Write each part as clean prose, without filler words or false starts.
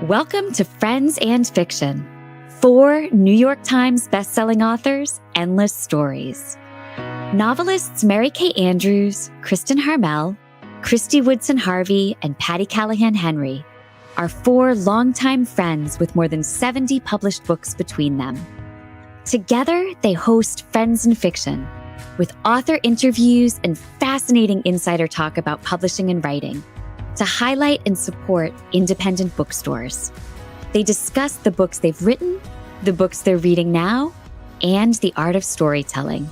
Welcome to Friends and Fiction. 4 New York Times bestselling authors, endless stories. Novelists Mary Kay Andrews, Kristin Harmel, Kristy Woodson Harvey, and Patti Callahan Henry are 4 longtime friends with more than 70 published books between them. Together, they host Friends and Fiction, with author interviews and fascinating insider talk about publishing and writing, to highlight and support independent bookstores. They discuss the books they've written, the books they're reading now, and the art of storytelling.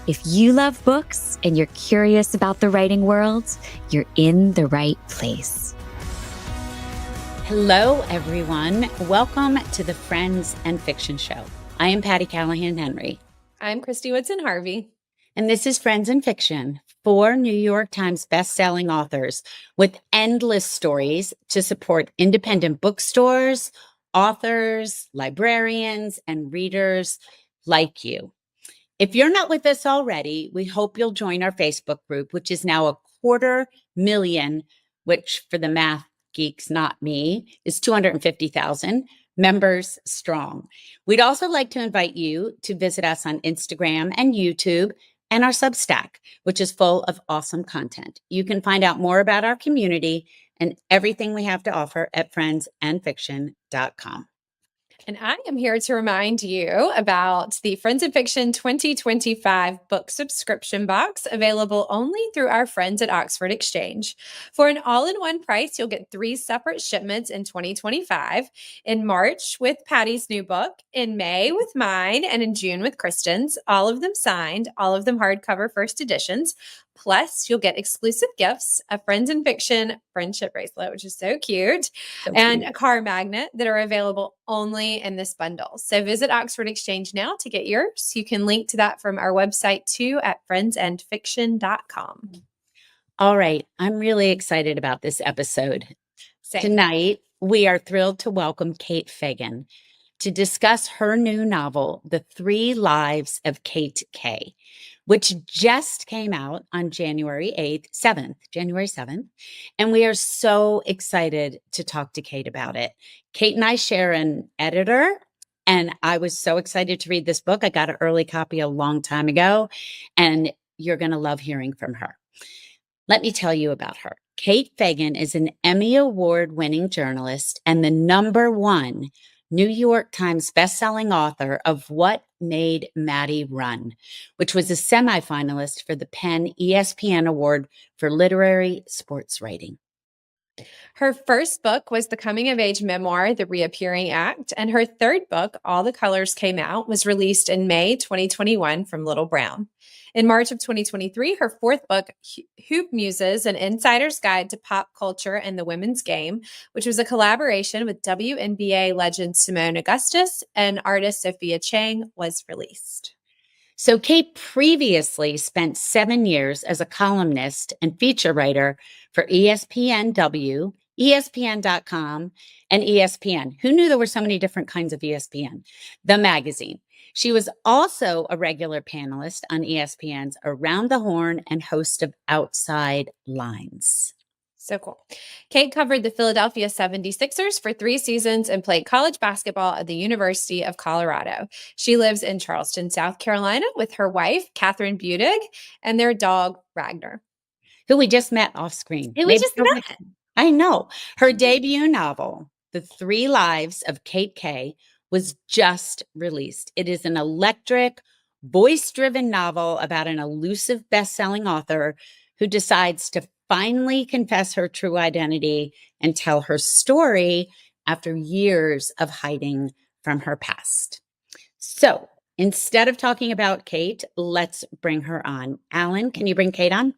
If you love books and you're curious about the writing world, you're in the right place. Hello, everyone. Welcome to the Friends and Fiction Show. I am Patti Callahan Henry. I'm Kristy Woodson Harvey. And this is Friends and Fiction, 4 New York Times bestselling authors with endless stories to support independent bookstores, authors, librarians, and readers like you. If you're not with us already, we hope you'll join our Facebook group, which is now 250,000, which for the math geeks, not me, is 250,000 members strong. We'd also like to invite you to visit us on Instagram and YouTube and our Substack, which is full of awesome content. You can find out more about our community and everything we have to offer at friendsandfiction.com. And I am here to remind you about the Friends and Fiction 2025 book subscription box, available only through our friends at Oxford Exchange. For an all-in-one price, you'll get 3 separate shipments in 2025. In March with Patti's new book, in May with mine, and in June with Kristin's, all of them signed, all of them hardcover first editions. Plus, you'll get exclusive gifts, a Friends and Fiction friendship bracelet, which is so cute, and a car magnet that are available only in this bundle. So visit Oxford Exchange now to get yours. You can link to that from our website too at friendsandfiction.com. All right. I'm really excited about this episode. Same. Tonight, we are thrilled to welcome Kate Fagan to discuss her new novel, The 3 Lives of Kate K., which just came out on January 7th. And we are so excited to talk to Kate about it. Kate and I share an editor, and I was so excited to read this book. I got an early copy a long time ago, and you're going to love hearing from her. Let me tell you about her. Kate Fagan is an Emmy Award-winning journalist and the #1 New York Times bestselling author of What Made Maddie Run, which was a semifinalist for the PEN ESPN Award for Literary Sports Writing. Her first book was the coming-of-age memoir, The Reappearing Act, and her third book, All the Colors Came Out, was released in May 2021 from Little Brown. In March of 2023, her 4th book, Hoop Muses, An Insider's Guide to Pop Culture and the Women's Game, which was a collaboration with WNBA legend Simone Augustus and artist Sophia Chang, was released. So Kate previously spent 7 years as a columnist and feature writer for ESPNW, ESPN.com, and ESPN. Who knew there were so many different kinds of ESPN? The magazine. She was also a regular panelist on ESPN's Around the Horn and host of Outside Lines. So cool. Kate covered the Philadelphia 76ers for 3 seasons and played college basketball at the University of Colorado. She lives in Charleston, South Carolina with her wife, Catherine Budig, and their dog, Ragnar. Who we just met off screen. We just met. I know. Her debut novel, The 3 Lives of Kate K., was just released. It is an electric, voice-driven novel about an elusive best-selling author who decides to finally confess her true identity and tell her story after years of hiding from her past. So instead of talking about Kate, let's bring her on. Alan, can you bring Kate on?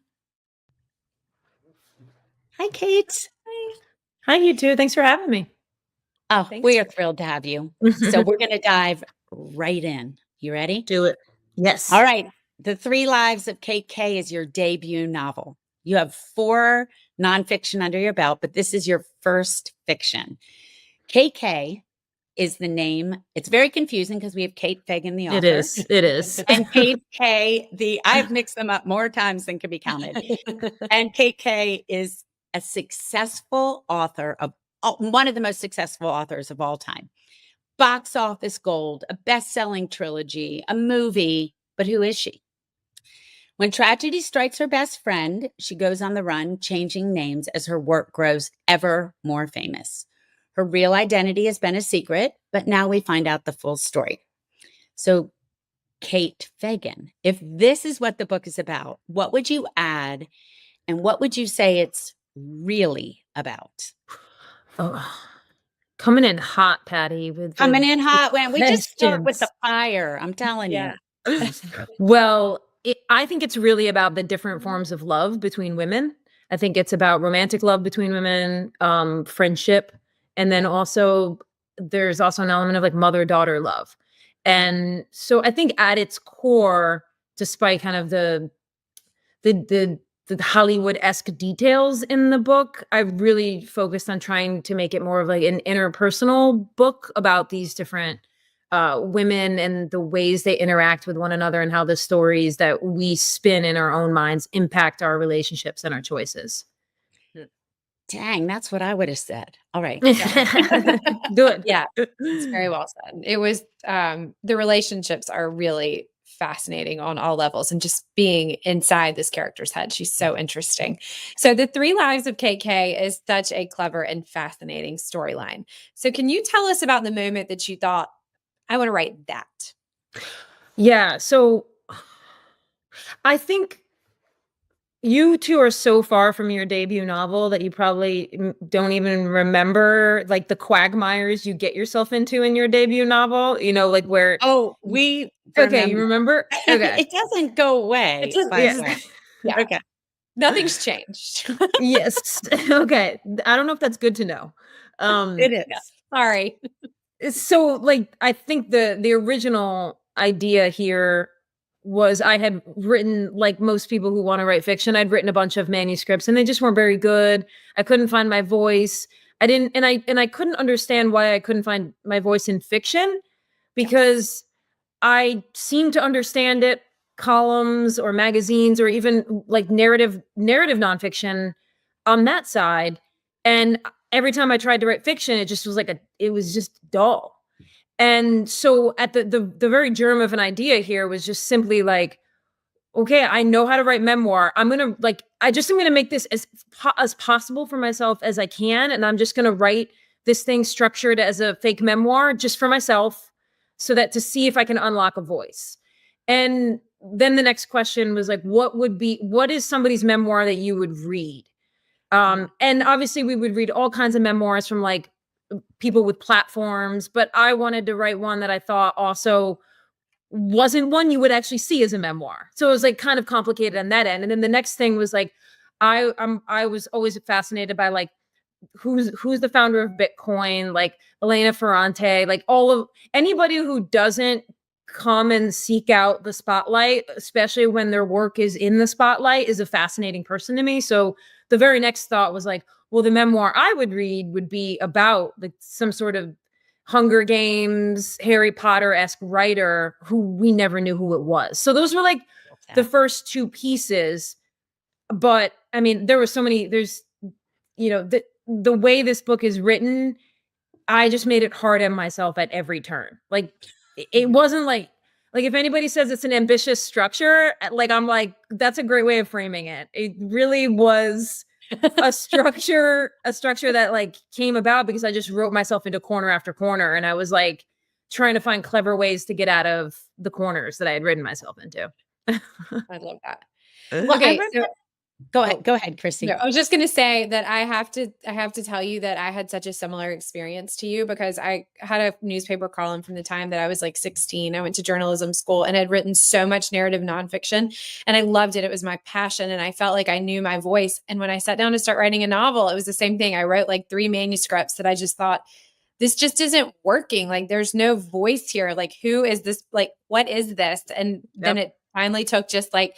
Hi, Kate. Hi, you two. Thanks for having me. Oh, Thanks. we are thrilled to have you. So we're going to dive right in. You ready? Do it. Yes. All right. The 3 Lives of Kate K. is your debut novel. You have 4 nonfiction under your belt, but this is your first fiction. Kate K. is the name. It's very confusing because we have Kate Fagan, the author. It is. It is. And Kate K. I've mixed them up more times than can be counted. And Kate K. is a successful author of one of the most successful authors of all time. Box office gold, a best-selling trilogy, a movie, but who is she? When tragedy strikes her best friend, she goes on the run, changing names as her work grows ever more famous. Her real identity has been a secret, but now we find out the full story. So, Kate Fagan, if this is what the book is about, what would you add and what would you say it's really about? Oh, coming in hot, Patty. Coming in hot. When we just start with the questions. fire, I'm telling you. Well, I think it's really about the different forms of love between women. I think it's about romantic love between women, friendship, and then also there's also an element of like mother-daughter love. And so I think at its core, despite kind of the Hollywood-esque details in the book, I really focused on trying to make it more of like an interpersonal book about these different women and the ways they interact with one another and how the stories that we spin in our own minds impact our relationships and our choices. Dang, that's what I would have said. All right. Good. Yeah, it's very well said. It was the relationships are really fascinating on all levels, and just being inside this character's head, she's so interesting. So the Three Lives of KK is such a clever and fascinating storyline. So can you tell us about the moment that you thought, I want to write that? Yeah. So I think you two are so far from your debut novel that you probably don't even remember like the quagmires you get yourself into in your debut novel, like where. Oh, we Okay, you remember? Okay. It doesn't go away. It doesn't- by the Yeah. way. Yeah. Okay. Nothing's changed. Yes. Okay. I don't know if that's good to know. It is. Sorry. So like I think the original idea here was I had written, like most people who want to write fiction, I'd written a bunch of manuscripts and they just weren't very good. I couldn't find my voice. I couldn't understand why I couldn't find my voice in fiction, because I seem to understand it columns or magazines or even like narrative nonfiction on that side. And every time I tried to write fiction, it just was it was just dull. And so at the very germ of an idea here was just simply like, okay, I know how to write memoir. I'm going to I just am going to make this as possible for myself as I can. And I'm just going to write this thing structured as a fake memoir just for myself, so that to see if I can unlock a voice. And then the next question was like, what is somebody's memoir that you would read? And obviously we would read all kinds of memoirs from like people with platforms, but I wanted to write one that I thought also wasn't one you would actually see as a memoir. So it was like kind of complicated on that end. And then the next thing was like, I was always fascinated by like, who's the founder of Bitcoin, like Elena Ferrante, like all of anybody who doesn't come and seek out the spotlight, especially when their work is in the spotlight, is a fascinating person to me. So the very next thought was like, well, the memoir I would read would be about like some sort of Hunger Games, Harry Potter-esque writer who we never knew who it was. So those were like the first two pieces. But I mean, there were so many, there's, the way this book is written, I just made it hard on myself at every turn. Like it wasn't like if anybody says it's an ambitious structure, like I'm like, that's a great way of framing it. It really was a structure that like came about because I just wrote myself into corner after corner, and I was like trying to find clever ways to get out of the corners that I had written myself into. I love that. Well, Okay, go ahead, Kristy. No, I was just going to say that I have to tell you that I had such a similar experience to you, because I had a newspaper column from the time that I was like 16. I went to journalism school and had written so much narrative nonfiction, and I loved it. It was my passion, and I felt like I knew my voice. And when I sat down to start writing a novel, it was the same thing. I wrote like 3 manuscripts that I just thought, this just isn't working. Like there's no voice here. Like who is this? Like what is this? And then it finally took just like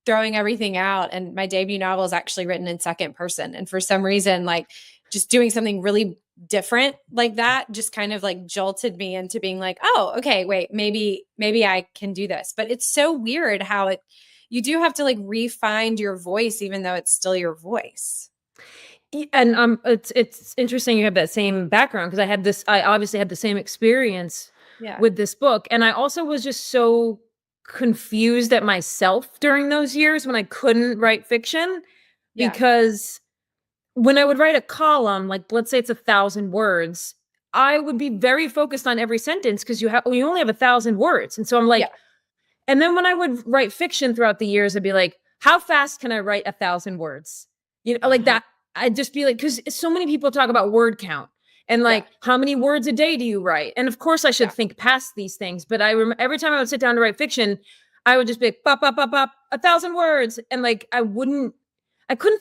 throwing everything out. And my debut novel is actually written in second person. And for some reason, like just doing something really different like that just kind of like jolted me into being like, oh, okay, wait, maybe I can do this. But it's so weird how you do have to like refine your voice, even though it's still your voice. And it's interesting you have that same background, because I obviously had the same experience with this book. And I also was just so confused at myself during those years when I couldn't write fiction, because when I would write a column, like let's say it's 1,000 words, I would be very focused on every sentence because you only have 1,000 words. And so I'm like, and then when I would write fiction throughout the years, I'd be like, how fast can I write 1,000 words? You know, like that. I'd just be like, because so many people talk about word count and like, how many words a day do you write? And of course I should think past these things, but I remember every time I would sit down to write fiction, I would just be like, pop, pop, pop, pop, 1,000 words. And like, I couldn't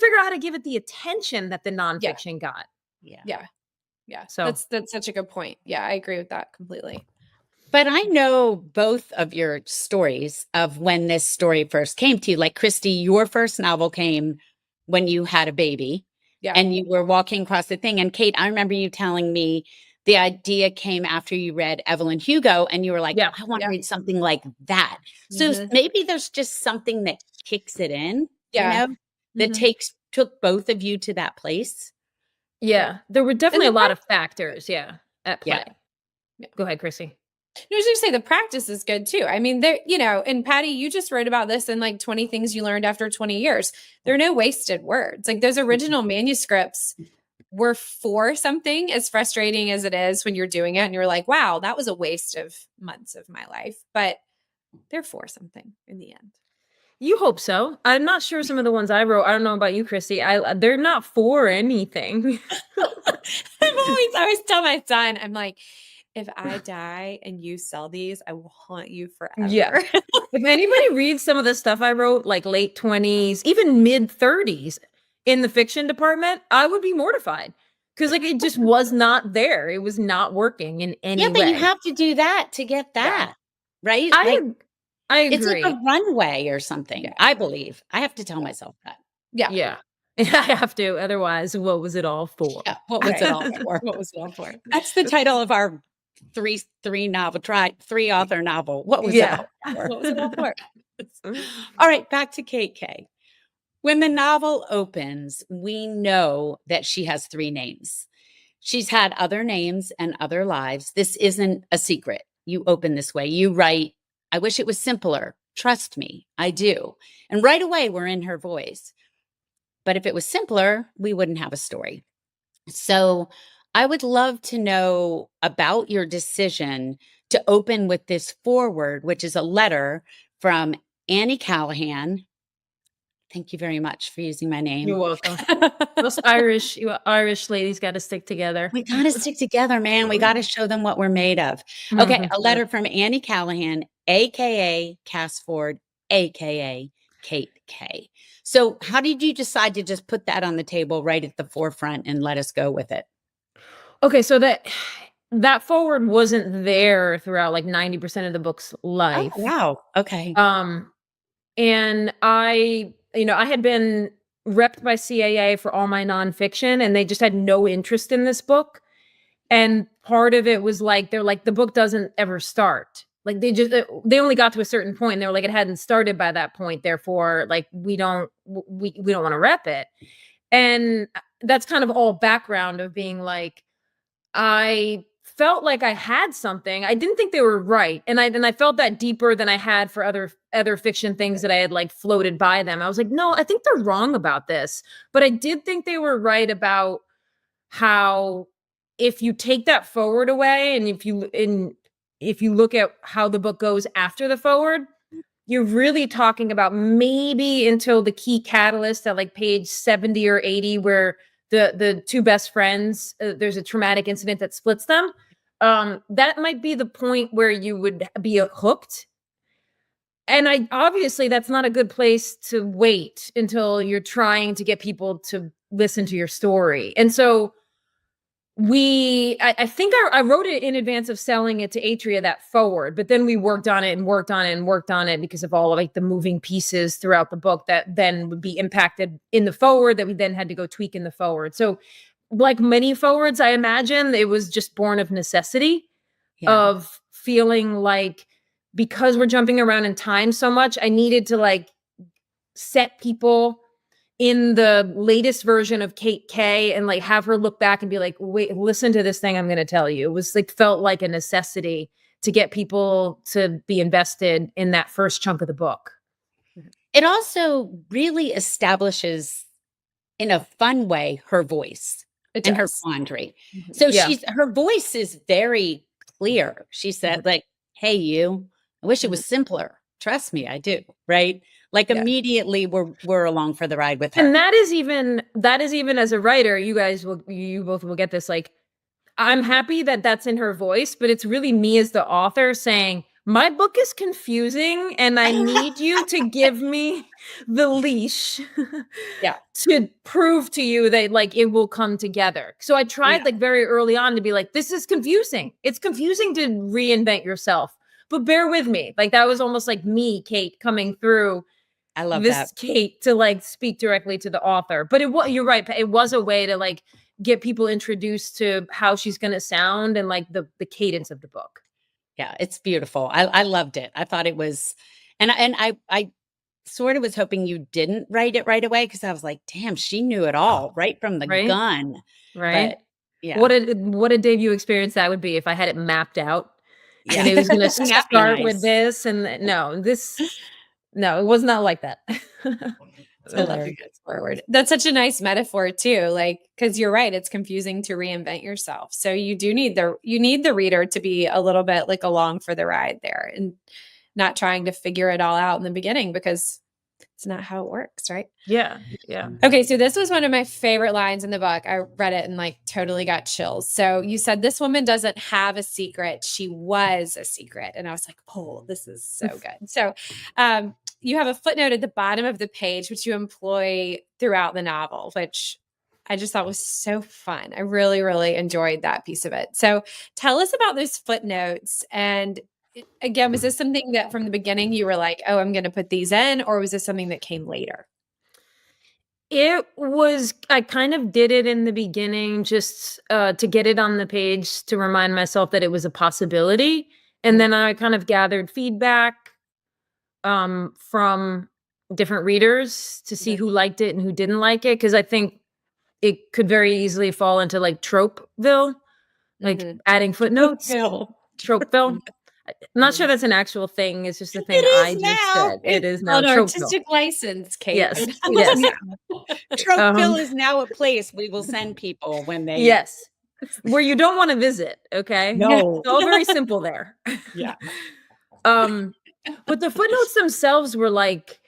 figure out how to give it the attention that the nonfiction got. Yeah. So that's such a good point. Yeah, I agree with that completely. But I know both of your stories of when this story first came to you. Like Kristy, your first novel came when you had a baby and you were walking across the thing. And Kate, I remember you telling me the idea came after you read Evelyn Hugo and you were like, I want to read something like that. So maybe there's just something that kicks it in, you know, that took both of you to that place. Yeah, there were definitely a lot of factors, at play. Go ahead, Kristy. I was going to say the practice is good too. I mean, there, you know, and Patti, you just wrote about this in like 20 things you learned after 20 years. There are no wasted words. Like those original manuscripts were for something, as frustrating as it is when you're doing it and you're like, wow, that was a waste of months of my life. But they're for something in the end. You hope so. I'm not sure some of the ones I wrote. I don't know about you, Kristy. They're not for anything. I always tell my son, I'm like, if I die and you sell these, I will haunt you forever. Yeah. If anybody reads some of the stuff I wrote, like late 20s, even mid 30s in the fiction department, I would be mortified. Because like it just was not there. It was not working in any way. Yeah, but you have to do that to get that, right? I agree. It's like a runway or something, I believe. I have to tell myself that. Yeah. I have to. Otherwise, what was it all for? Yeah, what was it all for? What was it all for? That's the title of our three author novel. What was it all for? What was it all for? All right, back to Kate K. When the novel opens, we know that she has 3 names. She's had other names and other lives. This isn't a secret. You open this way. You write, I wish it was simpler. Trust me, I do. And right away, we're in her voice. But if it was simpler, we wouldn't have a story. So I would love to know about your decision to open with this foreword, which is a letter from Annie Callahan. Thank you very much for using my name. You're welcome. Those Irish ladies got to stick together. We got to stick together, man. We got to show them what we're made of. Okay, a letter from Annie Callahan, a.k.a. Cass Ford, a.k.a. Kate K. So how did you decide to just put that on the table right at the forefront and let us go with it? Okay, so that forward wasn't there throughout like 90% of the book's life. Oh, wow. Okay. And I had been repped by CAA for all my nonfiction, and they just had no interest in this book. And part of it was like, they're like, the book doesn't ever start. Like they only got to a certain point. And they were like, it hadn't started by that point. Therefore, like we don't want to rep it. And that's kind of all background of being like, I felt like I had something. I didn't think they were right. And I felt that deeper than I had for other fiction things that I had like floated by them. I was like, no, I think they're wrong about this. But I did think they were right about how if you take that forward away and if you look at how the book goes after the forward, you're really talking about maybe until the key catalyst at like page 70 or 80 where the 2 best friends, there's a traumatic incident that splits them. That might be the point where you would be hooked. And obviously that's not a good place to wait until you're trying to get people to listen to your story. And so I think I wrote it in advance of selling it to Atria, that forward, but then we worked on it because of all of like the moving pieces throughout the book that then would be impacted in the forward that we then had to go tweak in the forward. So like many forwards, I imagine it was just born of necessity of feeling like, because we're jumping around in time so much, I needed to like set people in the latest version of Kate K and like have her look back and be like, wait, listen to this thing I'm going to tell you. It was like, felt like a necessity to get people to be invested in that first chunk of the book. It also really establishes in a fun way her voice and her quandary. So her voice is very clear. She said like, hey, you, I wish it was simpler. Trust me, I do. Right. Like immediately we're along for the ride with her. And that is even as a writer, you both will get this. Like, I'm happy that that's in her voice, but it's really me as the author saying, my book is confusing and I need you to give me the leash to prove to you that like it will come together. So I tried like very early on to be like, this is confusing. It's confusing to reinvent yourself, but bear with me. Like that was almost like me, Kate, coming through. I love this that. Kate to like speak directly to the author. But you're right. It was a way to like get people introduced to how she's going to sound and like the cadence of the book. Yeah, it's beautiful. I loved it. I thought it was, and I sort of was hoping you didn't write it right away because I was like, damn, she knew it all right from the gun. Right. But, yeah. What a debut experience that would be if I had it mapped out. Yeah. And it was going to start with this and no, it was not like that. I love you guys forward. That's such a nice metaphor too. Like, cause you're right. It's confusing to reinvent yourself. So you need the reader to be a little bit like along for the ride there and not trying to figure it all out in the beginning because it's not how it works. Right. Yeah. Yeah. Okay. So this was one of my favorite lines in the book. I read it and like totally got chills. So you said, this woman doesn't have a secret. She was a secret. And I was like, oh, this is so good. So, you have a footnote at the bottom of the page, which you employ throughout the novel, which I just thought was so fun. I really, really enjoyed that piece of it. So tell us about those footnotes. And again, was this something that from the beginning you were like, oh, I'm going to put these in, or was this something that came later? It was, I kind of did it in the beginning just to get it on the page to remind myself that it was a possibility. And then I kind of gathered feedback from different readers to see who liked it and who didn't like it. Cause I think it could very easily fall into like Tropeville, like adding footnotes. Tropeville. I'm not sure that's an actual thing. It's just a thing I just said. It is now. An artistic license, Kate. Yes. Yes. Tropeville is now a place we will send people when they. Yes. Where you don't want to visit. Okay. No. It's all very simple there. Yeah. But the footnotes themselves were like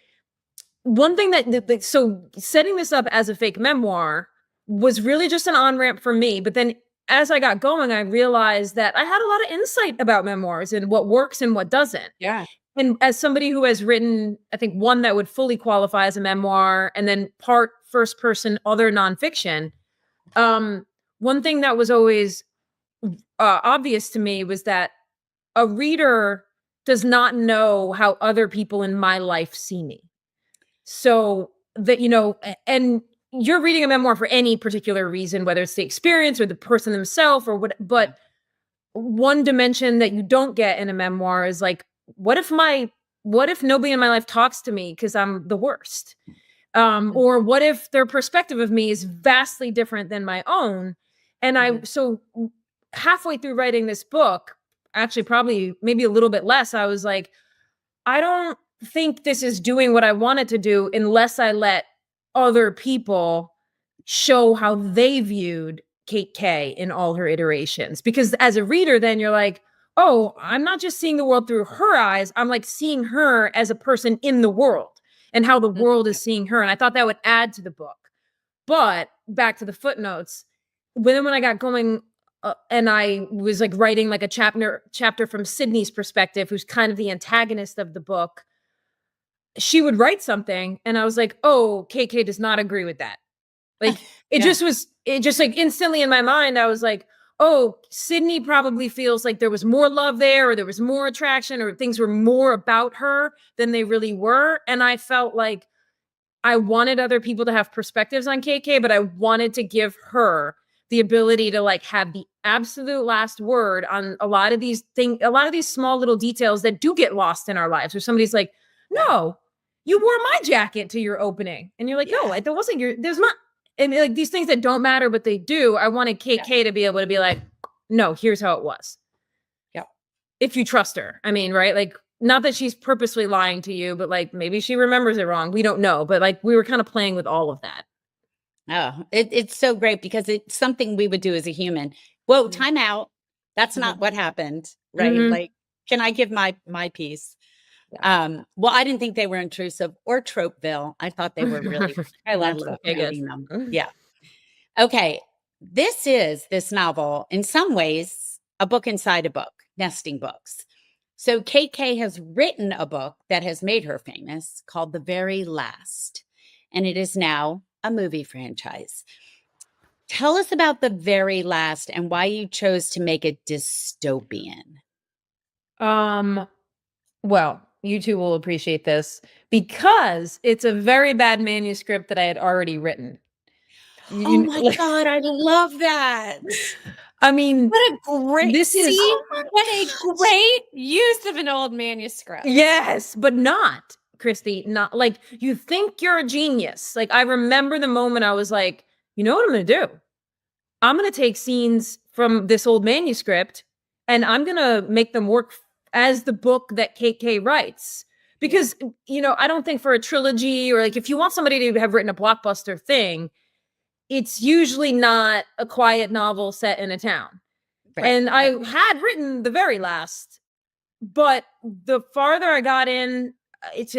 one thing that so setting this up as a fake memoir was really just an on-ramp for me. But then as I got going, I realized that I had a lot of insight about memoirs and what works and what doesn't. Yeah. And as somebody who has written, I think one that would fully qualify as a memoir and then part first person, other nonfiction. One thing that was always obvious to me was that a reader does not know how other people in my life see me. So that, and you're reading a memoir for any particular reason, whether it's the experience or the person themselves or what, but one dimension that you don't get in a memoir is like, what if nobody in my life talks to me because I'm the worst? Or what if their perspective of me is vastly different than my own? And so halfway through writing this book, actually probably maybe a little bit less, I was like, I don't think this is doing what I want it to do unless I let other people show how they viewed Kate K in all her iterations. Because as a reader, then you're like, oh, I'm not just seeing the world through her eyes. I'm like seeing her as a person in the world and how the world is seeing her. And I thought that would add to the book. But back to the footnotes, when I got going, and I was like writing like a chapter from Sydney's perspective, who's kind of the antagonist of the book. She would write something and I was like, oh, KK does not agree with that. Like it just like instantly in my mind, I was like, oh, Sydney probably feels like there was more love there or there was more attraction or things were more about her than they really were. And I felt like I wanted other people to have perspectives on KK, but I wanted to give her the ability to like have the absolute last word on a lot of these small little details that do get lost in our lives where somebody's like, no, you wore my jacket to your opening. And you're like, no, that wasn't there's not, and like these things that don't matter, but they do. I wanted KK to be able to be like, no, here's how it was. Yeah. If you trust her. I mean, right? Like, not that she's purposely lying to you, but like maybe she remembers it wrong. We don't know. But like we were kind of playing with all of that. Oh, it's so great because it's something we would do as a human. Whoa, time out. That's not what happened, right? Like, can I give my piece? Well, I didn't think they were intrusive or Tropeville. I thought they were really, I loved reading them. Yeah. Okay. This novel, in some ways, a book inside a book, nesting books. So KK has written a book that has made her famous called The Very Last, and it is now a movie franchise. Tell us about The Very Last and why you chose to make it dystopian. Well, you two will appreciate this because it's a very bad manuscript that I had already written. Oh my God, I love that. I mean, what a great what a great use of an old manuscript. Yes, but not, Kristy, not like you think you're a genius. Like I remember the moment I was like, you know what I'm going to do? I'm going to take scenes from this old manuscript and I'm going to make them work as the book that KK writes. Because, I don't think for a trilogy or like if you want somebody to have written a blockbuster thing, it's usually not a quiet novel set in a town. Right. And I had written The Very Last, but the farther I got into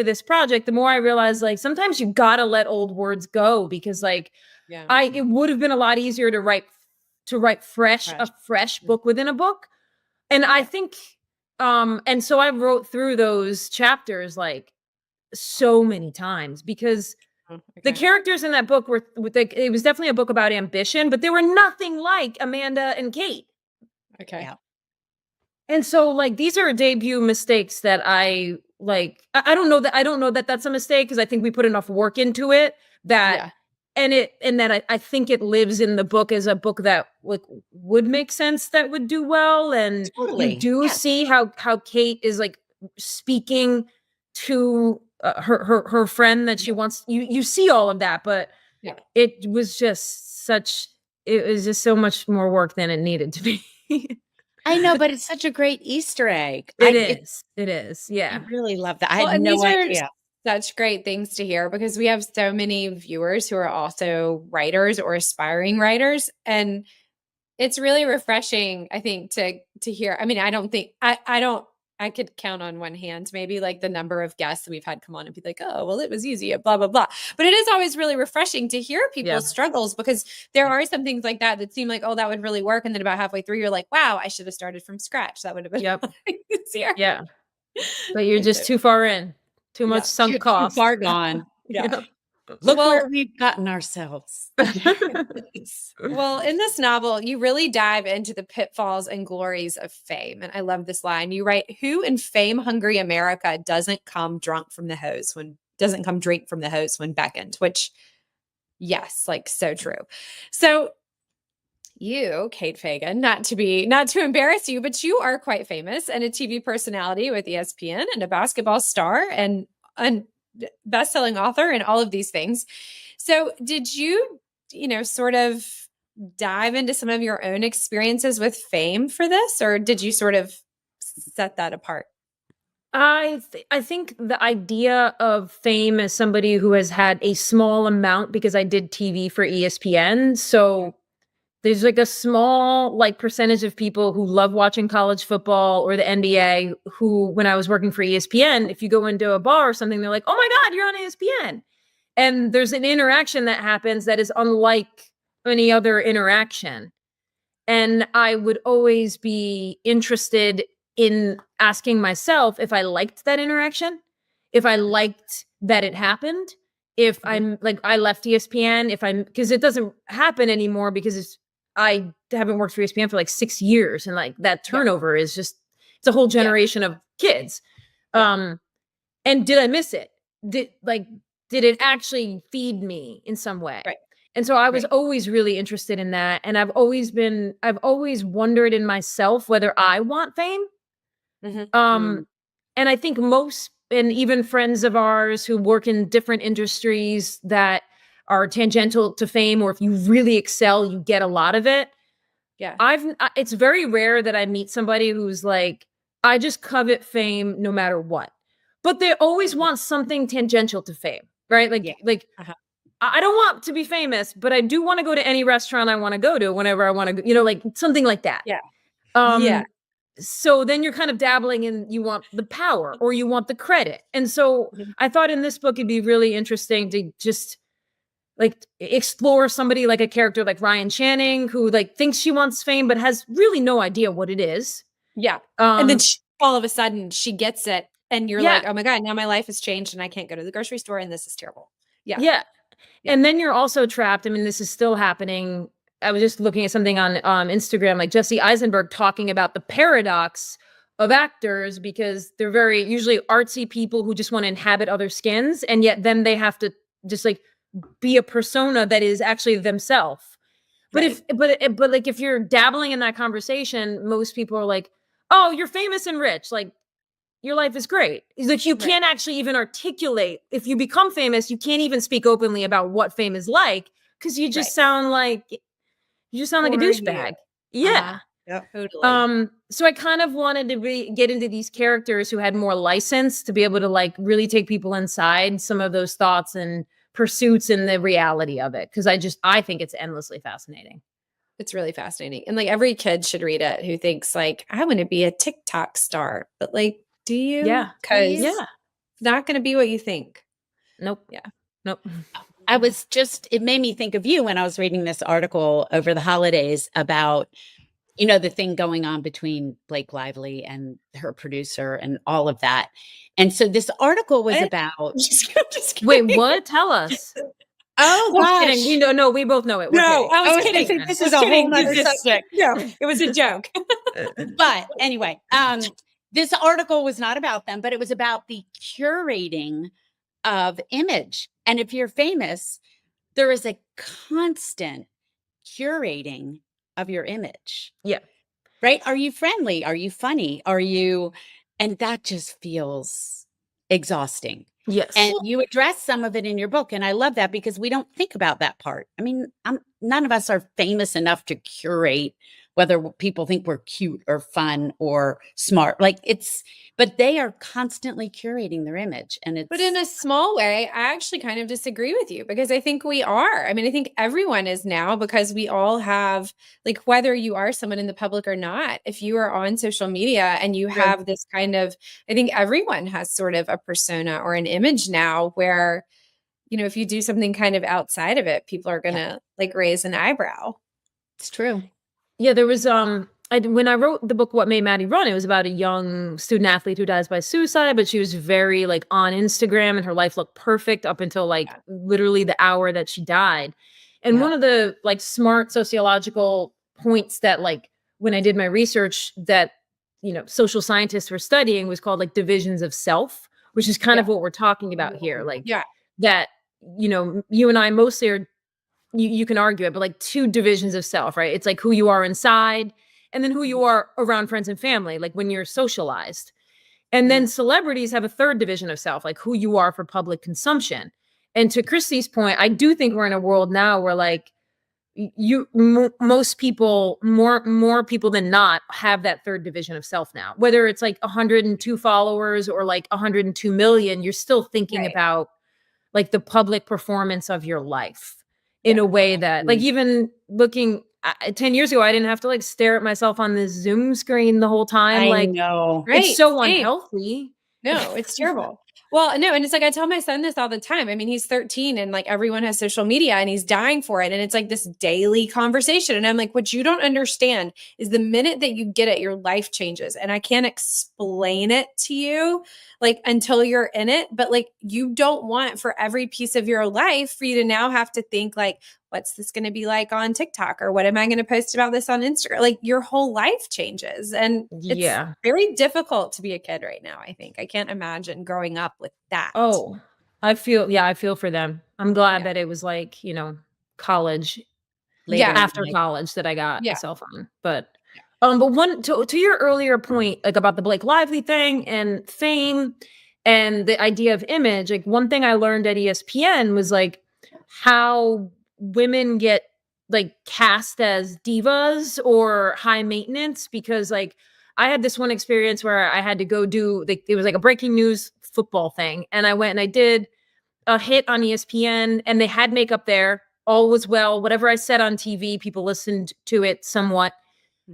this project, the more I realized like sometimes you gotta let old words go because like it would have been a lot easier to write a fresh book within a book. And I think and so I wrote through those chapters like so many times because the characters in that book it was definitely a book about ambition, but they were nothing like Amanda and Kate. Okay. Yeah. And so like these are debut mistakes that I like. I don't know that that's a mistake because I think we put enough work into it that and that I think it lives in the book as a book that like would make sense, that would do well. And you do see how Kate is like speaking to her friend that she wants. You see all of that, but it was just so much more work than it needed to be. I know, but it's such a great Easter egg. It is. Yeah. I really love that. I had no idea. Such great things to hear because we have so many viewers who are also writers or aspiring writers. And it's really refreshing, I think, to hear. I mean, I don't think I could count on one hand, maybe like the number of guests that we've had come on and be like, oh, well, it was easy, blah, blah, blah. But it is always really refreshing to hear people's struggles because there are some things like that seem like, oh, that would really work. And then about halfway through, you're like, wow, I should have started from scratch. That would have been easier. Yeah. But you're just too far in. Too much sunk cost. Too far gone. Yeah. Look where we've gotten ourselves. Well, in this novel, you really dive into the pitfalls and glories of fame. And I love this line. You write, who in fame-hungry America doesn't come drink from the hose when beckoned, which, yes, like so true. So you, Kate Fagan, not to embarrass you, but you are quite famous and a TV personality with ESPN and a basketball star and best-selling author and all of these things. So did you, sort of dive into some of your own experiences with fame for this, or did you sort of set that apart? I think the idea of fame as somebody who has had a small amount, because I did TV for ESPN, so there's like a small like percentage of people who love watching college football or the NBA who, when I was working for ESPN, if you go into a bar or something, they're like, oh my God, you're on ESPN. And there's an interaction that happens that is unlike any other interaction. And I would always be interested in asking myself if I liked that interaction, if I liked that it happened, if I'm like, I left ESPN, because it doesn't happen anymore because I haven't worked for ESPN for like 6 years. And like that turnover is just, it's a whole generation of kids. And did I miss it? Did it actually feed me in some way? Right. And so I was always really interested in that. And I've always wondered in myself whether I want fame. And I think most and even friends of ours who work in different industries that are tangential to fame, or if you really excel, you get a lot of it. Yeah. It's very rare that I meet somebody who's like, I just covet fame no matter what. But they always want something tangential to fame, right? Like Uh-huh. I don't want to be famous, but I do want to go to any restaurant I want to go to whenever I want to go, you know, like something like that. Yeah. Yeah. So then you're kind of dabbling in, you want the power or you want the credit. And so I thought in this book, it'd be really interesting to just like explore somebody like a character like Ryan Channing, who like thinks she wants fame, but has really no idea what it is. Yeah. And then all of a sudden she gets it. And you're Yeah. like, oh my God, now my life has changed and I can't go to the grocery store and this is terrible. Yeah. Yeah. And then you're also trapped. I mean, this is still happening. I was just looking at something on Instagram, like Jesse Eisenberg talking about the paradox of actors, because they're very usually artsy people who just want to inhabit other skins. And yet then they have to just like be a persona that is actually themselves. But but like if you're dabbling in that conversation, most people are like, oh, you're famous and rich. Like your life is great. Like you can't actually even articulate. If you become famous, you can't even speak openly about what fame is like, because you just sound like a douchebag. Yeah. Yep. Totally. So I kind of wanted to get into these characters who had more license to be able to like really take people inside some of those thoughts and pursuits and the reality of it. Because I think it's endlessly fascinating. It's really fascinating. And like every kid should read it who thinks like, I want to be a TikTok star. But like, do you? Yeah. Because yeah. it's not going to be what you think. Nope. Yeah. Nope. It made me think of you when I was reading this article over the holidays about, you know, the thing going on between Blake Lively and her producer and all of that. And so this article was about. Just Wait, what? Tell us. Oh, gosh. gosh. We know, no, we both know it. We're No, kidding. I was kidding. This is a whole nother subject. No, it was a joke. But anyway, this article was not about them, but it was about the curating of image. And if you're famous, there is a constant curating of your image. Yeah. Right? Are you friendly? Are you funny? And that just feels exhausting. Yes. And you address some of it in your book. And I love that because we don't think about that part. I mean, none of us are famous enough to curate whether people think we're cute or fun or smart. But they are constantly curating their image. But in a small way, I actually kind of disagree with you because I think we are. I mean, I think everyone is now, because we all have, like, whether you are someone in the public or not, if you are on social media and you have this kind of, I think everyone has sort of a persona or an image now where, you know, if you do something kind of outside of it, people are going to like raise an eyebrow. It's true. Yeah, there was when I wrote the book What Made Maddie Run, it was about a young student athlete who dies by suicide, but she was very like on Instagram and her life looked perfect up until like literally the hour that she died. And one of the like smart sociological points that like when I did my research that, you know, social scientists were studying was called like divisions of self, which is kind of what we're talking about here. Like that, you know, you and I mostly are, you can argue it, but like two divisions of self, right? It's like who you are inside and then who you are around friends and family, like when you're socialized. And then celebrities have a third division of self, like who you are for public consumption. And to Kristy's point, I do think we're in a world now where like most people, more people than not have that third division of self now, whether it's like 102 followers or like 102 million, you're still thinking about like the public performance of your life. In a way that like even looking 10 years ago, I didn't have to like stare at myself on this Zoom screen the whole time. I know. It's so unhealthy. No, it's terrible. Well, no. And it's like, I tell my son this all the time. I mean, he's 13 and like everyone has social media and he's dying for it. And it's like this daily conversation. And I'm like, what you don't understand is the minute that you get it, your life changes. And I can't explain it to you like until you're in it. But like, you don't want for every piece of your life for you to now have to think like, what's this going to be like on TikTok? Or what am I going to post about this on Instagram? Like your whole life changes. And it's very difficult to be a kid right now, I think. I can't imagine growing up with that. Oh, I feel for them. I'm glad that it was like, you know, college, after college that I got a cell phone. But one to your earlier point, like about the Blake Lively thing and fame, And the idea of image, like one thing I learned at ESPN was like how women get like cast as divas or high maintenance, because like I had this one experience where I had to go do like, it was like a breaking news football thing. And I went and I did a hit on ESPN and they had makeup there. All was well. Whatever I said on TV, people listened to it somewhat.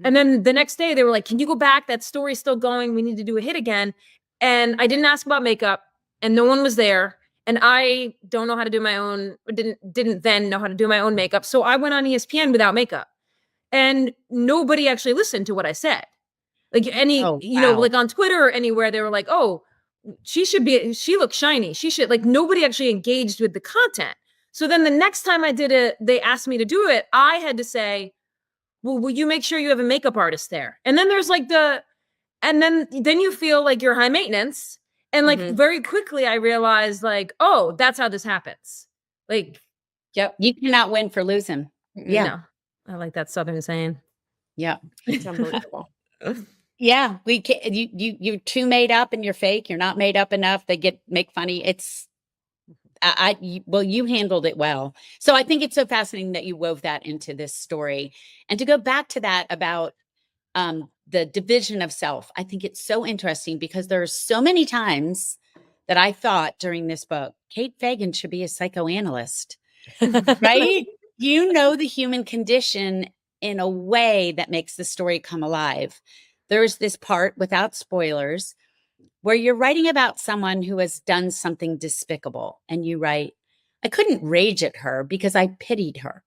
And then the next day they were like, can you go back? That story's still going. We need to do a hit again. And I didn't ask about makeup and no one was there. And I don't know how to do my own, didn't then know how to do my own makeup. So I went on ESPN without makeup and nobody actually listened to what I said. Like like on Twitter or anywhere, they were like, oh, she looks shiny. She should, like, nobody actually engaged with the content. So then the next time I did it, they asked me to do it. I had to say, well, will you make sure you have a makeup artist there? And then there's like and then you feel like you're high maintenance. And like very quickly I realized like, oh, that's how this happens. Like, yep. You cannot win for losing. Yeah. No, I like that Southern saying. Yeah. It's unbelievable. Yeah. We can't, you're too made up and you're fake. You're not made up enough. They make funny. It's, you handled it well. So I think it's so fascinating that you wove that into this story. And to go back to that about the division of self, I think it's so interesting because there are so many times that I thought during this book, Kate Fagan should be a psychoanalyst, right? You know the human condition in a way that makes the story come alive. There's this part, without spoilers, where you're writing about someone who has done something despicable. And you write, I couldn't rage at her because I pitied her.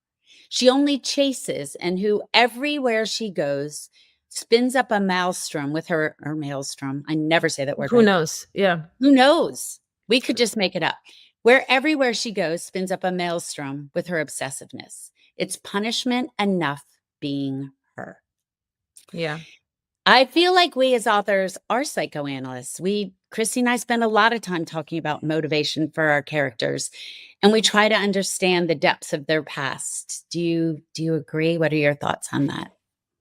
She only chases, and who everywhere she goes spins up a maelstrom with her, or maelstrom. I never say that word. Who knows? Yeah. Who knows? We could just make it up. Where everywhere she goes spins up a maelstrom with her obsessiveness. It's punishment enough being her. Yeah. I feel like we as authors are psychoanalysts. Kristy and I spend a lot of time talking about motivation for our characters, and we try to understand the depths of their past. Do you agree? What are your thoughts on that?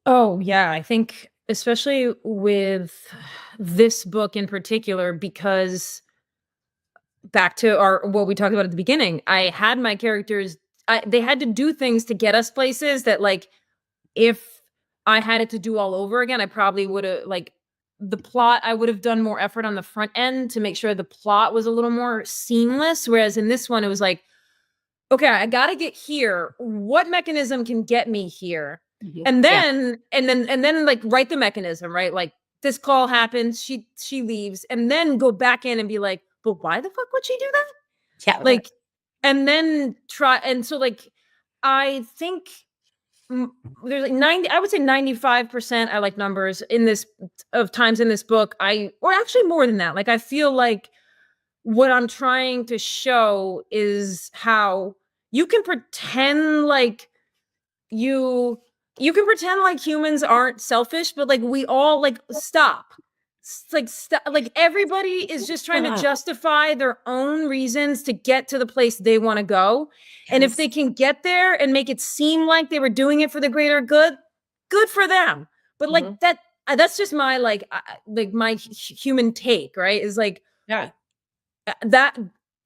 Oh, yeah. I think especially with this book in particular, because back to what we talked about at the beginning, I had my characters, they had to do things to get us places that, like, if I had it to do all over again, I probably would have, like, the plot, I would have done more effort on the front end to make sure the plot was a little more seamless. Whereas in this one, it was like, okay, I got to get here. What mechanism can get me here? Mm-hmm. And then like write the mechanism, right? Like this call happens, she leaves, and then go back in and be like, but why the fuck would she do that? Yeah. Like, and then try. And so like, I think there's like 90, I would say 95%, I like numbers in this of times in this book. Or actually more than that. Like, I feel like what I'm trying to show is how you can pretend like you can pretend like humans aren't selfish, but like we all like stop. Like everybody is just trying to justify their own reasons to get to the place they want to go. Yes. And if they can get there and make it seem like they were doing it for the greater good for them. But like that's just my like my human take, right? Is like, yeah, that.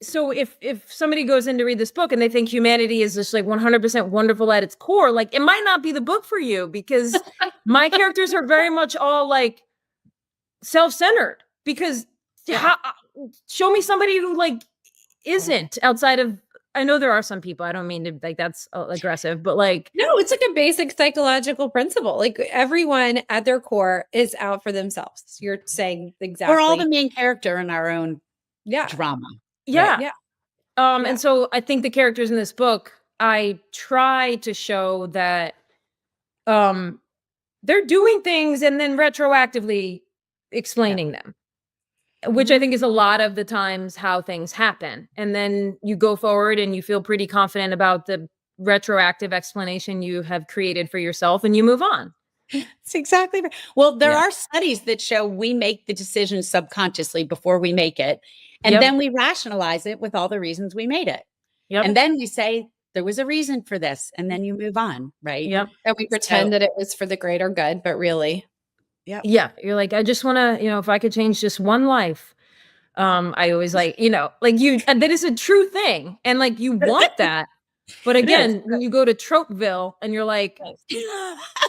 So if somebody goes in to read this book and they think humanity is just like 100% wonderful at its core, like it might not be the book for you, because my characters are very much all like self-centered. Because show me somebody who like isn't outside of, I know there are some people, I don't mean to like that's aggressive, but like, no, it's like a basic psychological principle. Like everyone at their core is out for themselves. You're saying exactly. We're all the main character in our own drama. Yeah. Right? Yeah. And so I think the characters in this book, I try to show that they're doing things and then retroactively explaining them, which I think is a lot of the times how things happen. And then you go forward and you feel pretty confident about the retroactive explanation you have created for yourself, and you move on. That's exactly right. Well, there are studies that show we make the decision subconsciously before we make it. And then we rationalize it with all the reasons we made it. Yep. And then we say, there was a reason for this. And then you move on, right? Yep. And we pretend that it was for the greater good, but really. Yeah. You're like, I just want to, if I could change just one life. I always like, like and that is a true thing. And like, you want that. But again, when you go to Tropeville and you're like,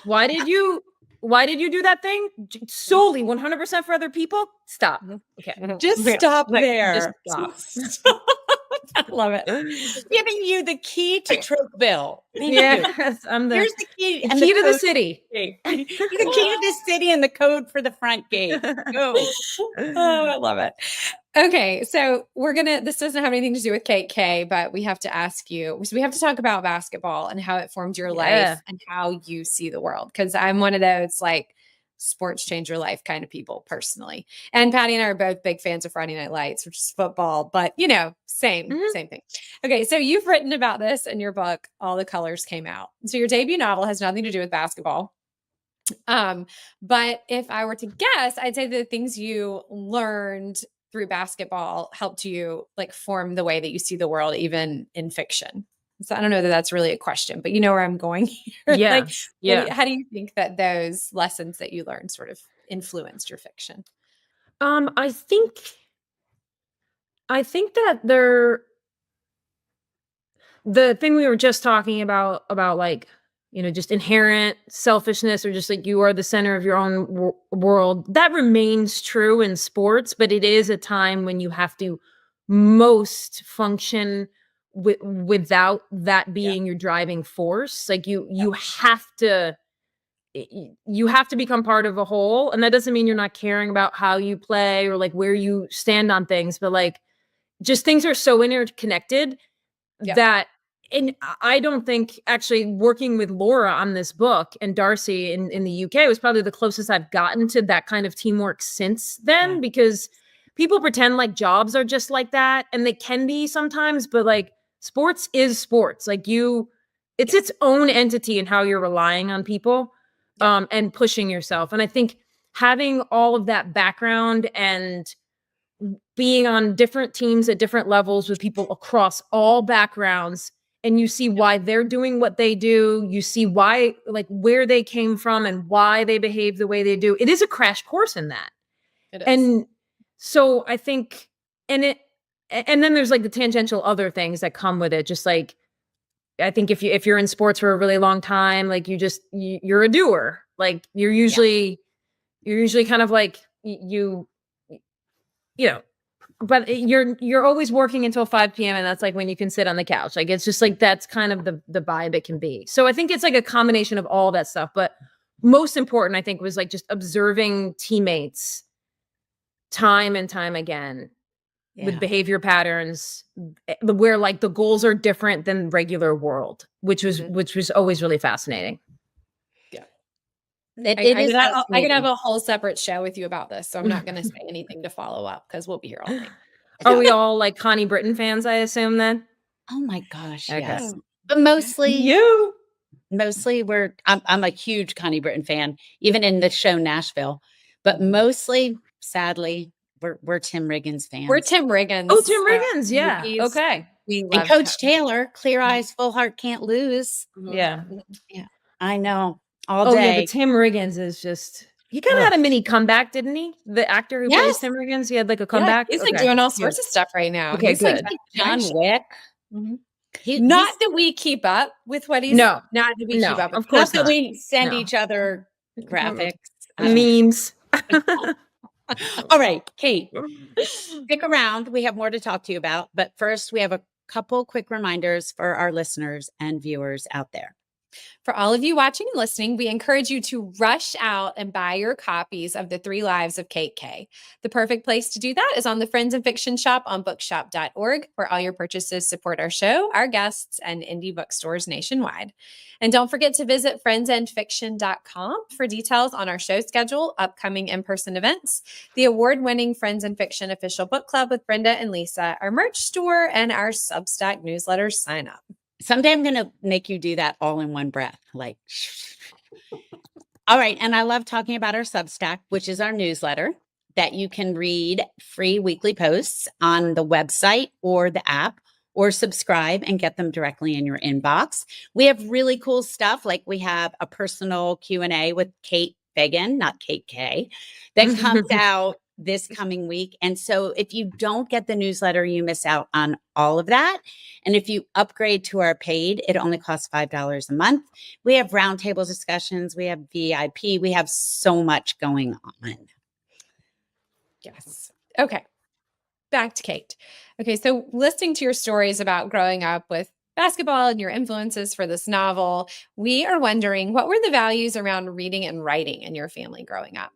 why did you do that thing? Solely 100% for other people? Stop. Okay. Just stop there. Just stop. I love it. Giving you the key to Tropeville. Yes, Here's the key. The key to the city. The key to the city and the code for the front gate. Go. Oh, I love it. Okay, so this doesn't have anything to do with Kate K, but we have to ask you, so we have to talk about basketball and how it formed your life and how you see the world. Because I'm one of those like sports change your life kind of people personally. And Patti and I are both big fans of Friday Night Lights, which is football, but same thing. Okay, so you've written about this in your book, All the Colors Came Out. So your debut novel has nothing to do with basketball. But if I were to guess, I'd say the things you learned through basketball helped you like form the way that you see the world, even in fiction. So I don't know that that's really a question, but you know where I'm going here. Yeah. How do you think that those lessons that you learned sort of influenced your fiction? I think that the thing we were just talking about like, just inherent selfishness, or just like you are the center of your own world, that remains true in sports, but it is a time when you have to most function without that being your driving force. Like you have to become part of a whole. And that doesn't mean you're not caring about how you play or like where you stand on things, but like just things are so interconnected that. And I don't think actually working with Laura on this book and Darcy in the UK was probably the closest I've gotten to that kind of teamwork since then, because people pretend like jobs are just like that, and they can be sometimes, but like sports is sports. Like it's its own entity in how you're relying on people and pushing yourself. And I think having all of that background and being on different teams at different levels with people across all backgrounds, and you see why they're doing what they do. You see why, like where they came from and why they behave the way they do. It is a crash course in that. It is. And so I think, and then there's like the tangential other things that come with it. Just like, I think if you're in sports for a really long time, like you're a doer. Like you're usually kind of like but you're always working until 5 p.m. and that's like when you can sit on the couch. Like, it's just like, that's kind of the vibe it can be. So I think it's like a combination of all that stuff. But most important, I think, was like just observing teammates time and time again with behavior patterns where like the goals are different than regular world, which was always really fascinating. I could have a whole separate show with you about this, so I'm not going to say anything to follow up because we'll be here all night. Are we all like Connie Britton fans, I assume then? Oh my gosh, Okay. yes. But mostly you. Mostly I'm a huge Connie Britton fan, even in the show Nashville. But mostly, sadly, we're Tim Riggins fans. We're Tim Riggins. Oh, Tim Riggins, yeah. Okay. And Coach Taylor, Clear Eyes, Full Heart, Can't Lose. Yeah. I know. All day. Yeah, but Tim Riggins is just, he kind of had a mini comeback, didn't he? The actor who plays Tim Riggins, he had like a comeback. He's like doing all sorts of stuff right now. Okay, he's good. Like John Wick. Not that we keep up with what he's not that we keep up with. Of course not that we send each other graphics. Memes. All right, Kate, stick around. We have more to talk to you about. But first, we have a couple quick reminders for our listeners and viewers out there. For all of you watching and listening, we encourage you to rush out and buy your copies of The 3 Lives of Kate K. The perfect place to do that is on the Friends and Fiction shop on bookshop.org, where all your purchases support our show, our guests, and indie bookstores nationwide. And don't forget to visit friendsandfiction.com for details on our show schedule, upcoming in-person events, the award-winning Friends and Fiction official book club with Brenda and Lisa, our merch store, and our Substack newsletter sign up. Someday I'm going to make you do that all in one breath. Like, all right. And I love talking about our Substack, which is our newsletter that you can read free weekly posts on the website or the app, or subscribe and get them directly in your inbox. We have really cool stuff. Like we have a personal Q&A with Kate Fagan, not Kate K, that comes out this coming week. And so if you don't get the newsletter, you miss out on all of that. And if you upgrade to our paid, it only costs $5 a month. We have roundtable discussions. We have VIP. We have so much going on. Yes. Okay. Back to Kate. Okay. So listening to your stories about growing up with basketball and your influences for this novel, we are wondering, what were the values around reading and writing in your family growing up?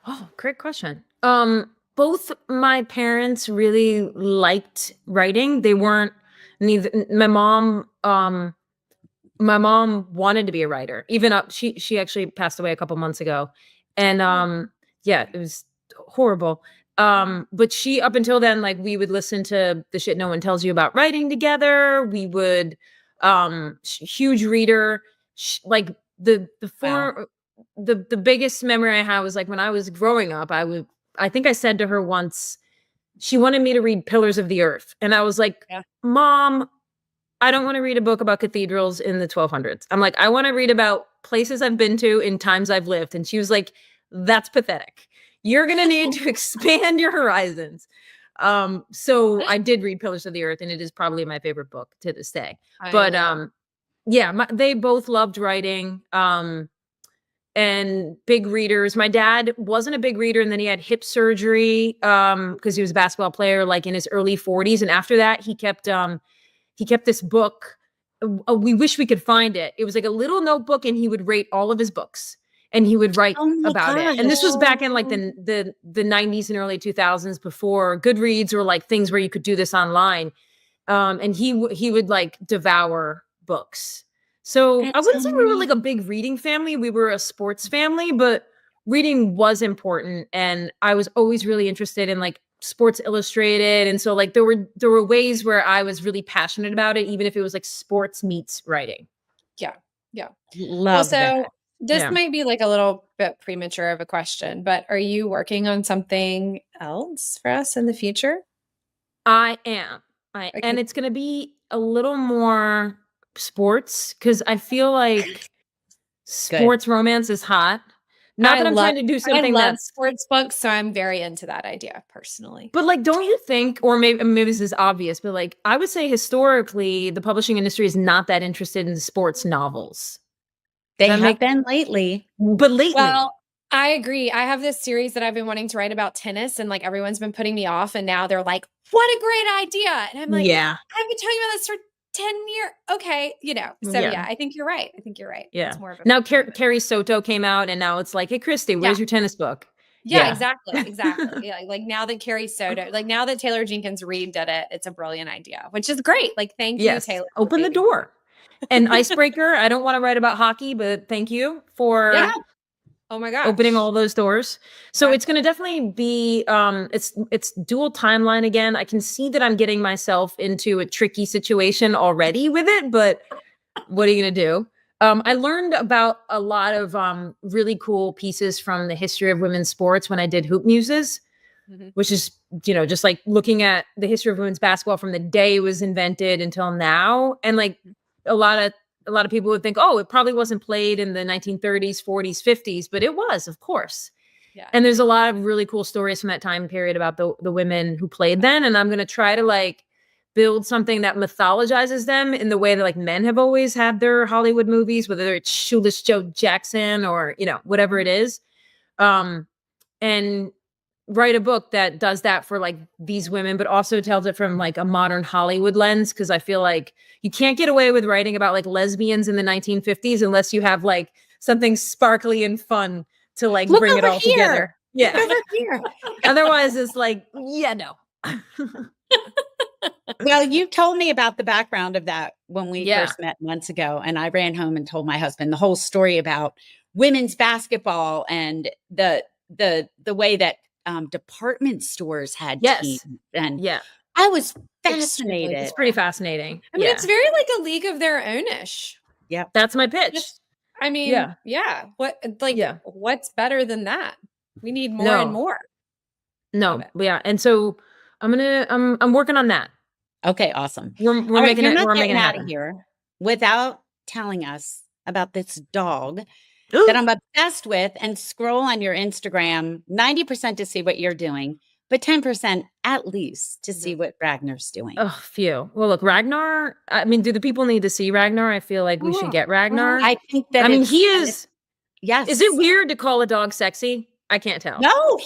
Oh, great question. Both my parents really liked writing. They weren't neither. My mom wanted to be a writer. Even up, she actually passed away a couple months ago, and yeah, it was horrible. But she, up until then, like, we would listen to The Shit No One Tells You About Writing together. We would, huge reader. Like the form, the biggest memory I have was like when I was growing up. I think I said to her once, she wanted me to read Pillars of the Earth, and I was like, Mom, I don't want to read a book about cathedrals in the 1200s. I'm like, I want to read about places I've been to in times I've lived. And she was like, that's pathetic. You're going to need to expand your horizons. So I did read Pillars of the Earth, and it is probably my favorite book to this day. Yeah, they both loved writing, and big readers. My dad wasn't a big reader, and then he had hip surgery because he was a basketball player, like in his early 40s. And after that, he kept this book. We wish we could find it. It was like a little notebook, and he would rate all of his books, and he would write about it. And this was back in like the 90s and early 2000s, before Goodreads or like things where you could do this online. And he would like devour books. So I wouldn't say we were like a big reading family. We were a sports family, but reading was important. And I was always really interested in like Sports Illustrated. And so like there were ways where I was really passionate about it, even if it was like sports meets writing. Yeah. Yeah. Love that. This might be like a little bit premature of a question, but are you working on something else for us in the future? I am. And it's going to be a little more sports, because I feel like sports romance is hot. Not that I'm trying to do something that's sports books, so I'm very into that idea personally. But like, don't you think, or maybe this is obvious, but like, I would say historically, the publishing industry is not that interested in sports novels. They have been lately. But lately. Well, I agree. I have this series that I've been wanting to write about tennis, and like everyone's been putting me off, and now they're like, what a great idea. And I'm like, I've been talking about this for 10 years. Okay. So yeah, I think you're right. Yeah. It's more of a now Carrie Soto came out, and now it's like, hey, Kristy, where's your tennis book? Yeah, exactly. Yeah. Like now that Carrie Soto, like now that Taylor Jenkins Reid did it, it's a brilliant idea, which is great. Like, thank you, Taylor. Open the door. And Icebreaker, I don't want to write about hockey, but thank you for oh my gosh, opening all those doors. So it's going to definitely be, it's dual timeline again. I can see that I'm getting myself into a tricky situation already with it, but what are you going to do? I learned about a lot of really cool pieces from the history of women's sports when I did Hoop Muses, which is, just like looking at the history of women's basketball from the day it was invented until now. And like a lot of people would think, oh, it probably wasn't played in the 1930s, 40s, 50s, but it was, of course. Yeah. And there's a lot of really cool stories from that time period about the women who played then. And I'm going to try to like build something that mythologizes them in the way that like men have always had their Hollywood movies, whether it's Shoeless Joe Jackson or, whatever it is. And write a book that does that for like these women, but also tells it from like a modern Hollywood lens. Cause I feel like you can't get away with writing about like lesbians in the 1950s unless you have like something sparkly and fun to like bring it all together. Yeah. Look over here. Otherwise it's like, no. Well, you told me about the background of that when we first met months ago. And I ran home and told my husband the whole story about women's basketball and the way that department stores had teams. And I was fascinated. It's pretty fascinating. I mean, it's very like a League of Their Own-ish. Yeah. That's my pitch. I mean, what's better than that? We need more and more. No. Yeah. And so I'm working on that. Okay. Awesome. We're making it out of here without telling us about this dog that I'm obsessed with and scroll on your Instagram 90% to see what you're doing, but 10% at least to see what Ragnar's doing. Oh, phew. Well, look, Ragnar, I mean, do the people need to see Ragnar? I feel like we should get Ragnar. I think that he is. Yes. Is it weird to call a dog sexy? I can't tell. No,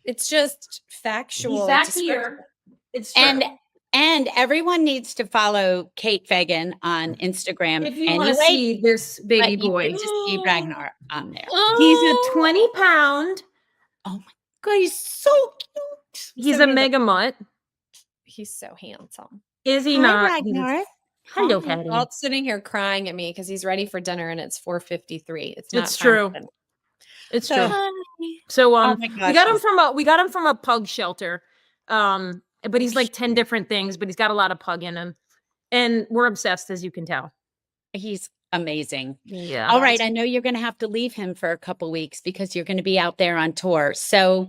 it's just factual. It's true. And everyone needs to follow Kate Fagan on Instagram. If you want to see this baby boy, you need to see Ragnar on there. He's a 20-pound. Oh my God, he's so cute. He's a mega mutt. He's so handsome. Is he not? Ragnar. Hello, Patty. Walt's sitting here crying at me because he's ready for dinner and it's 4:53. It's true. It's true. So oh my gosh, we got him from a pug shelter. But he's like 10 different things, but he's got a lot of pug in him. And we're obsessed, as you can tell. He's amazing. Yeah. All right. I know you're going to have to leave him for a couple weeks because you're going to be out there on tour. So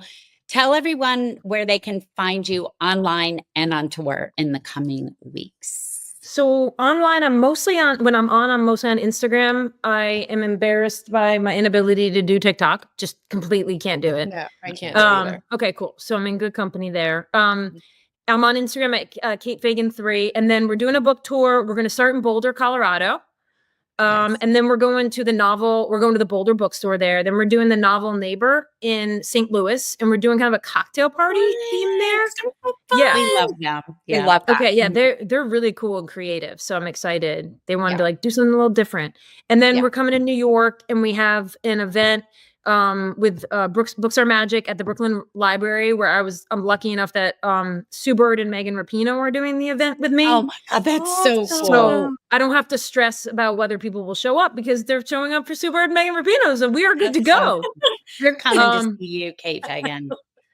tell everyone where they can find you online and on tour in the coming weeks. So online, I'm mostly on Instagram. I am embarrassed by my inability to do TikTok. Just completely can't do it. No, I can't do it either. Okay, cool. So I'm in good company there. I'm on Instagram at Kate Fagan 3. And then we're doing a book tour. We're going to start in Boulder, Colorado. And then we're going to the Boulder bookstore there. Then we're doing the novel Neighbor in St. Louis. And we're doing kind of a cocktail party theme there. Yeah. We love them. Yeah. We love that. Okay. Yeah. They're really cool and creative. So I'm excited. They wanted to do something a little different. And then we're coming to New York and we have an event with Books Are Magic at the Brooklyn Library, where I'm lucky enough that Sue Bird and Megan Rapinoe are doing the event with me. Oh my God, that's so cool. So I don't have to stress about whether people will show up because they're showing up for Sue Bird and Megan Rapinoe, so we are good to go. You're coming to see you, Kate Fagan.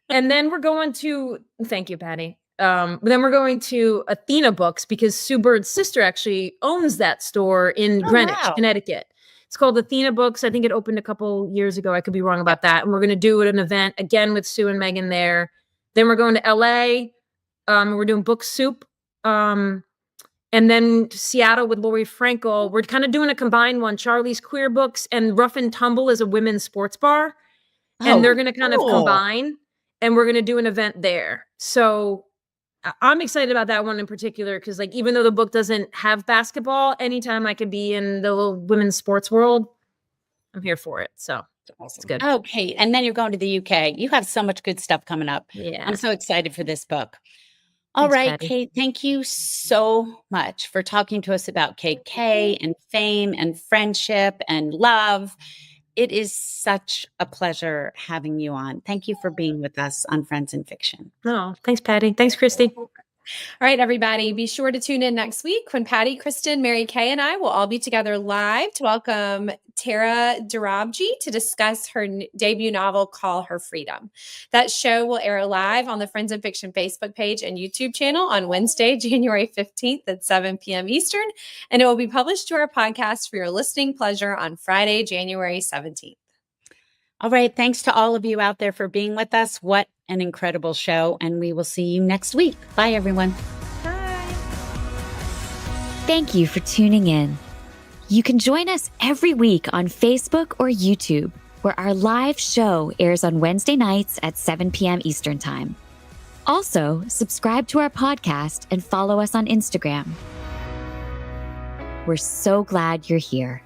And then we're going to, thank you, Patty. Then we're going to Athena Books because Sue Bird's sister actually owns that store in Greenwich, Connecticut. It's called Athena Books. I think it opened a couple years ago. I could be wrong about that. And we're going to do an event again with Sue and Megan there. Then we're going to LA. We're doing Book Soup. And then Seattle with Lori Frankel. We're kind of doing a combined one. Charlie's Queer Books and Rough and Tumble is a women's sports bar. And they're going to kind of combine. And we're going to do an event there. So I'm excited about that one in particular because, like, even though the book doesn't have basketball, anytime I could be in the little women's sports world, I'm here for it. So it's good. Okay. And then you're going to the UK. You have so much good stuff coming up. Yeah. I'm so excited for this book. All right, Patty. Kate, thank you so much for talking to us about KK and fame and friendship and love. It is such a pleasure having you on. Thank you for being with us on Friends in Fiction. Oh, thanks, Patty. Thanks, Kristy. All right, everybody, be sure to tune in next week when Patti, Kristin, Mary Kay, and I will all be together live to welcome Tara Durabji to discuss her debut novel, Call Her Freedom. That show will air live on the Friends in Fiction Facebook page and YouTube channel on Wednesday, January 15th at 7 p.m. Eastern, and it will be published to our podcast for your listening pleasure on Friday, January 17th. All right, thanks to all of you out there for being with us. What an incredible show, and we will see you next week. Bye, everyone. Bye. Thank you for tuning in. You can join us every week on Facebook or YouTube, where our live show airs on Wednesday nights at 7 p.m. Eastern Time. Also, subscribe to our podcast and follow us on Instagram. We're so glad you're here.